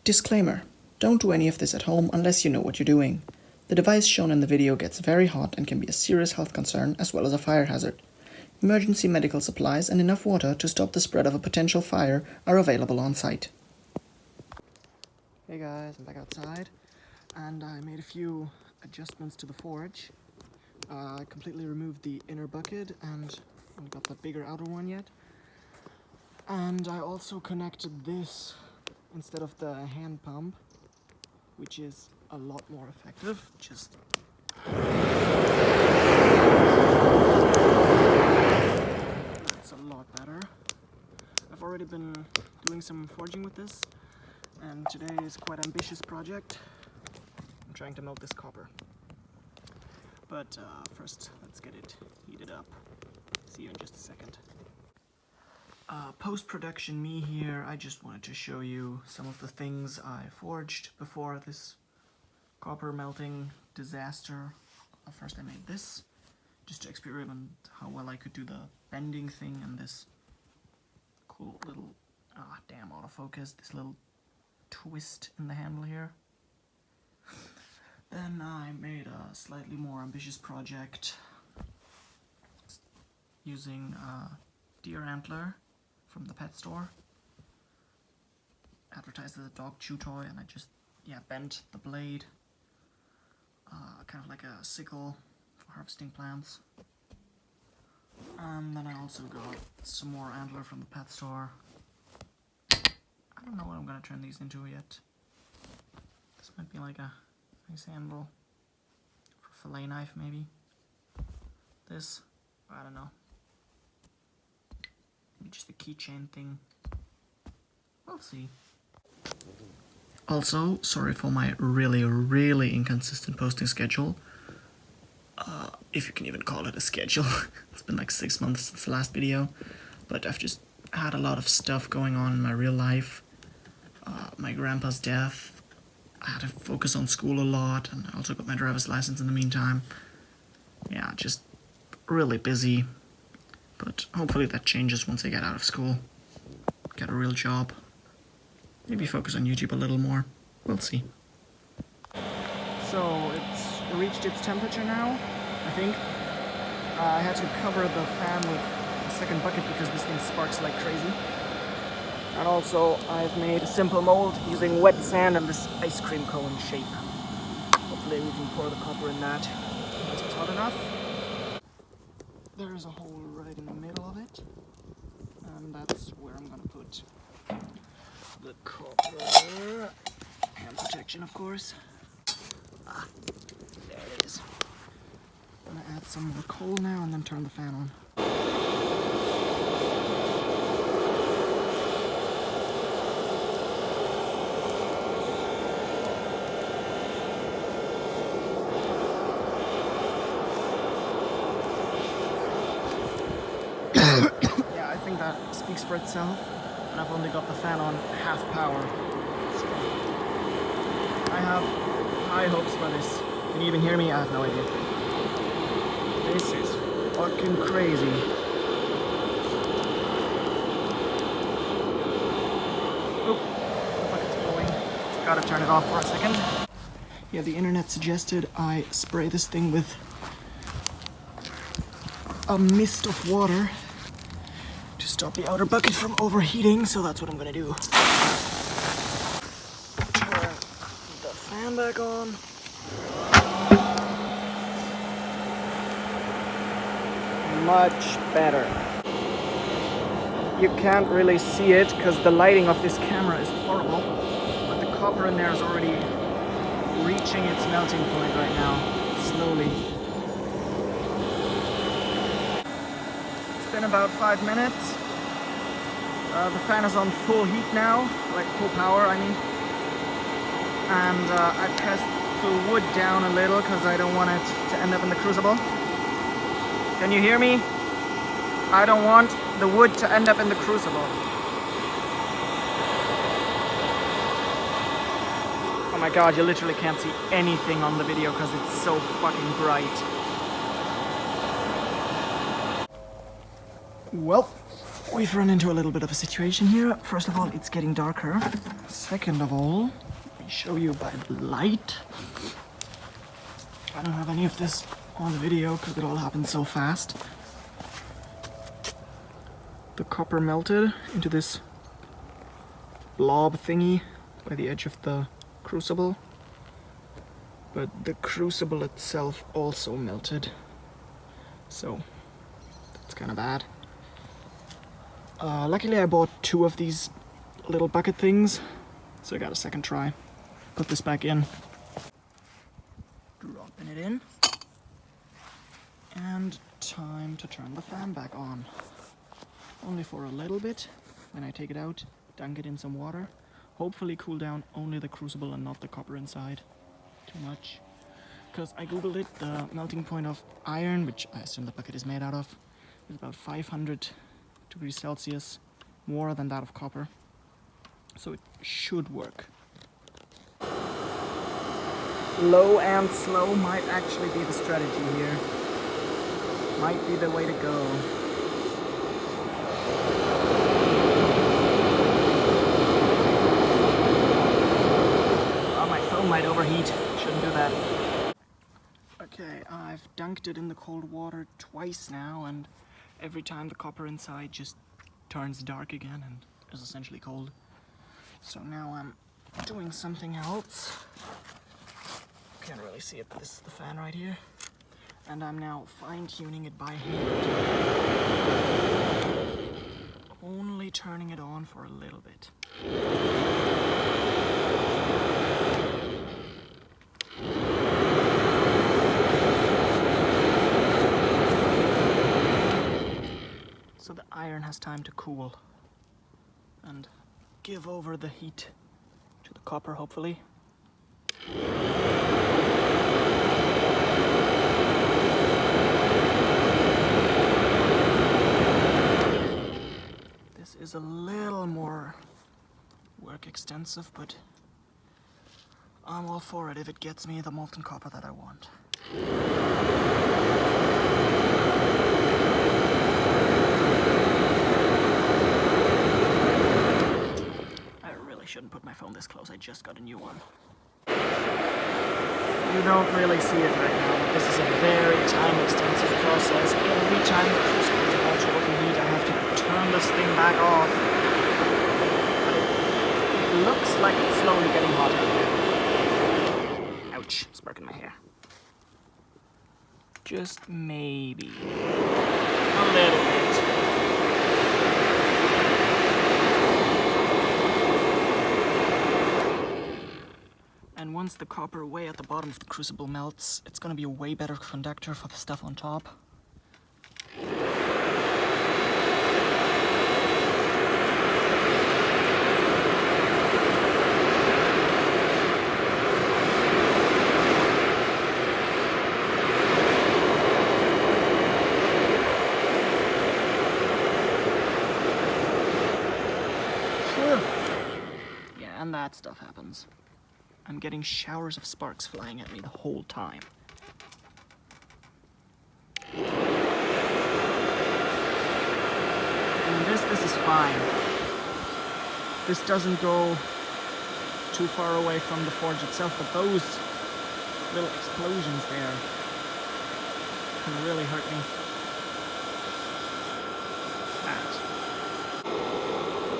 Disclaimer: don't do any of this at home unless you know what you're doing. The device shown in the video gets very hot and can be a serious health concern as well as a fire hazard. Emergency medical supplies and enough water to stop the spread of a potential fire are available on site. Hey guys, I'm back outside and I made a few adjustments to the forge. I completely removed the inner bucket and haven't got the bigger outer one yet. And I also connected this instead of the hand pump, which is a lot more effective. It's a lot better. I've already been doing some forging with this, and today is quite an ambitious project. I'm trying to melt this copper. But first, let's get it heated up. See you in just a second. Post-production me here, I just wanted to show you some of the things I forged before this copper melting disaster. First I made this, just to experiment how well I could do the bending thing and this cool little, damn autofocus, this little twist in the handle here. Then I made a slightly more ambitious project using deer antler from the pet store. Advertised as a dog chew toy, and I just, bent the blade, kind of like a sickle for harvesting plants. And then I also got some more antler from the pet store. I don't know what I'm gonna turn these into yet. This might be like a nice handle for a fillet knife, maybe. This, I don't know. Maybe just a keychain thing. We'll see. Also, sorry for my really inconsistent posting schedule. If you can even call it a schedule. It's been like 6 months since the last video. But I've just had a lot of stuff going on in my real life. My grandpa's death. I had to focus on school a lot, and I also got my driver's license in the meantime. Yeah, just really busy. But hopefully that changes once I get out of school. Get a real job. Maybe focus on YouTube a little more. We'll see. So it's reached its temperature now, I think. I had to cover the fan with a second bucket because this thing sparks like crazy. And also I've made a simple mold using wet sand and this ice cream cone shape. Hopefully we can pour the copper in that once it's hot enough. There is a hole right in the middle of it, and that's where I'm gonna put the copper. Hand protection, of course. There it is. I'm gonna add some more coal now and then turn the fan on. Yeah, I think that speaks for itself, and I've only got the fan on half power. So I have high hopes for this. Can you even hear me? I have no idea. This is fucking crazy. Oop, the bucket's blowing. Gotta turn it off for a second. Yeah, the internet suggested I spray this thing with a mist of water to stop the outer bucket from overheating, so that's what I'm gonna do. Turn the fan back on. Much better. You can't really see it because the lighting of this camera is horrible, but the copper in there is already reaching its melting point right now, slowly. It's been about 5 minutes. The fan is on full heat now, like full power, I mean. And I pressed the wood down a little because I don't want it to end up in the crucible. Can you hear me? I don't want the wood to end up in the crucible. Oh my god, you literally can't see anything on the video because it's so fucking bright. Well, We've run into a little bit of a situation here. First of all, it's getting darker. Second of all, let me show you by the light. I don't have any of this on the video because it all happened so fast. The copper melted into this blob thingy by the edge of the crucible, but the crucible itself also melted, so that's kind of bad. Luckily I bought 2 of these little bucket things, so I got a second try. Put this back in, dropping it in, and time to turn the fan back on. Only for a little bit. Then I take it out, dunk it in some water, hopefully cool down only the crucible and not the copper inside too much. Because I googled it, the melting point of iron, which I assume the bucket is made out of, is about 500 degrees Celsius, more than that of copper. So it should work. Low and slow might actually be the strategy here. Might be the way to go. Might overheat, shouldn't do that. Okay, I've dunked it in the cold water twice now, and every time the copper inside just turns dark again and is essentially cold. So now I'm doing something else. Can't really see it, but this is the fan right here. And I'm now fine-tuning it by hand. Only turning it on for a little bit. So the iron has time to cool and give over the heat to the copper, hopefully. This is a little more work extensive, but I'm all for it if it gets me the molten copper that I want. Shouldn't put my phone this close, I just got a new one. You don't really see it right now, but this is a very time-extensive process. Every time the crucible is about to overheat, I have to turn this thing back off. But it looks like it's slowly getting hotter again. Ouch, spark in my hair. Just maybe a little bit. And once the copper way at the bottom of the crucible melts, it's going to be a way better conductor for the stuff on top. Yeah, and that stuff happens. I'm getting showers of sparks flying at me the whole time. And this is fine. This doesn't go too far away from the forge itself, but those little explosions there can really hurt me.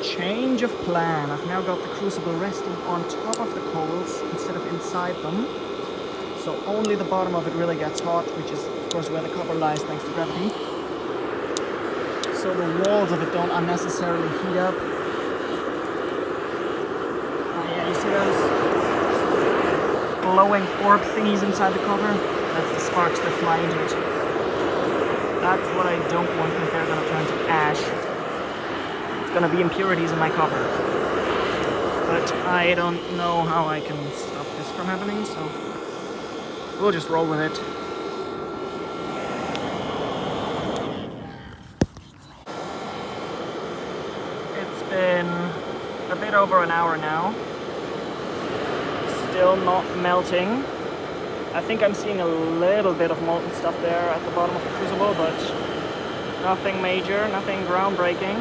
Change of plan. I've now got the crucible resting on top of the coals instead of inside them. So only the bottom of it really gets hot, which is of course where the copper lies thanks to gravity. So the walls of it don't unnecessarily heat up. Yeah, you see those glowing orb thingies inside the copper? That's the sparks that fly into it. That's what I don't want, because they're going to turn to ash. Gonna be impurities in my copper, but I don't know how I can stop this from happening, so we'll just roll with it. It's been a bit over an hour now, still not melting. I think I'm seeing a little bit of molten stuff there at the bottom of the crucible, but Nothing major, nothing groundbreaking.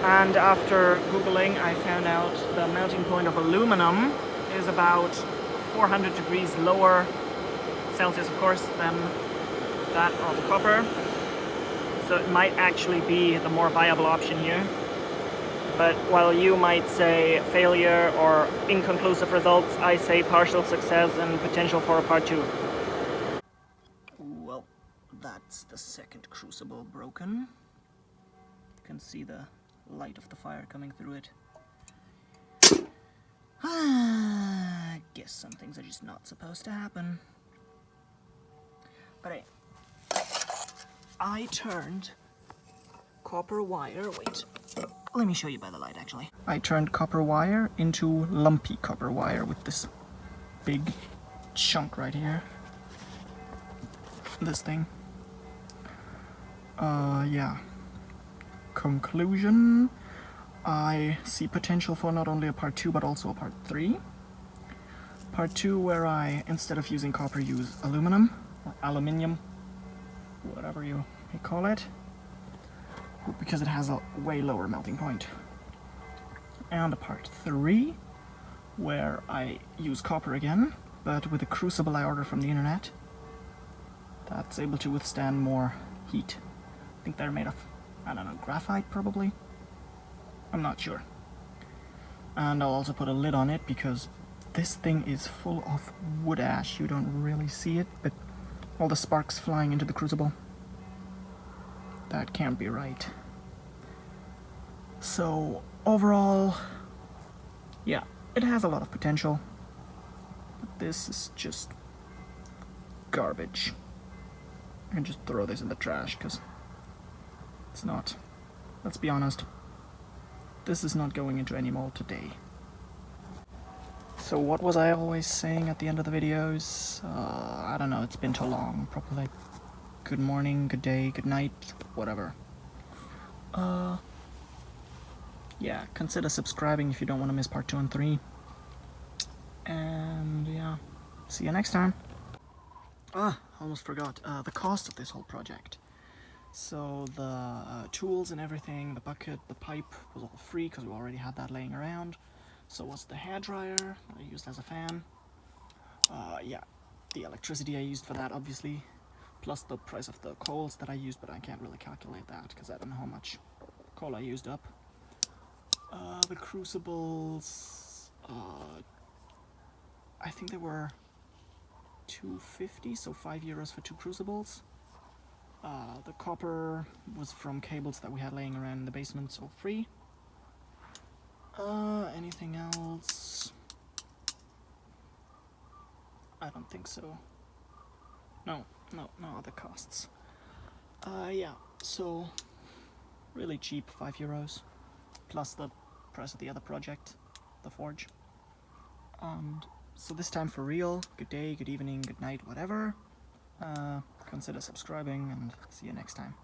And after Googling, I found out the melting point of aluminum is about 400 degrees lower Celsius, of course, than that of copper. So it might actually be the more viable option here. But while you might say failure or inconclusive results, I say partial success and potential for a part 2. Well, that's the second crucible broken. You can see the light of the fire coming through it. I guess some things are just not supposed to happen. But hey, I turned copper wire, wait, let me show you by the light actually. I turned copper wire into lumpy copper wire with this big chunk right here. This thing. Yeah. Conclusion, I see potential for not only a part 2 but also a part 3. Part 2 where I, instead of using copper, use aluminum, or aluminium, whatever you may call it, because it has a way lower melting point. And a part 3 where I use copper again, but with a crucible I order from the internet that's able to withstand more heat. I think they're made of, I don't know, graphite probably? I'm not sure. And I'll also put a lid on it because this thing is full of wood ash. You don't really see it, but all the sparks flying into the crucible. That can't be right. So overall, yeah, it has a lot of potential, but this is just garbage. I can just throw this in the trash because it's not, let's be honest, this is not going into any mold today. So what was I always saying at the end of the videos? I don't know, it's been too long. Probably like good morning, good day, good night, whatever. Yeah, consider subscribing if you don't want to miss part 2 and 3. And yeah, see you next time. Almost forgot, the cost of this whole project. So the tools and everything, the bucket, the pipe was all free because we already had that laying around. So was the hairdryer that I used as a fan. Yeah, the electricity I used for that obviously, plus the price of the coals that I used, but I can't really calculate that because I don't know how much coal I used up. The crucibles, I think they were $2.50, so €5 for 2 crucibles. The copper was from cables that we had laying around in the basement, so free. Anything else? I don't think so. No other costs. Yeah, so really cheap, €5, plus the price of the other project, the forge. And so this time for real, good day, good evening, good night, whatever. Consider subscribing and see you next time.